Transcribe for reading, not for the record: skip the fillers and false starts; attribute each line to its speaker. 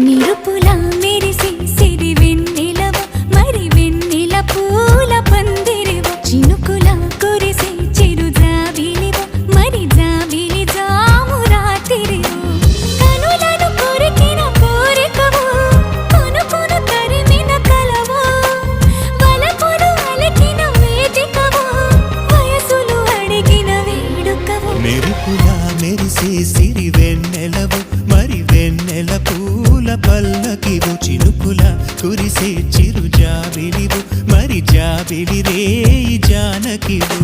Speaker 1: నిరుపుల మెరిసి సిరి వెన్నెలవ మరి వెన్నెల పూల పందిరివ చినుకుల కురిసి చిరు జాబిలివ మరి జాబిలి జాము రాత్రివ కనులను కొరికిన కోరికవు కొనుకొను తరిమిన కలవు వలపులు అలికిన వేదికవు వయసులు అడిగిన వేడుకవు
Speaker 2: మెరుపుల మెరిసే సిరి వెన్నెలవు మరి వెన్నెల పూల పల్లకివు చినుకుల కురిసే చిరు జాబిలివు మరి జాబిలి రేయి జానకివు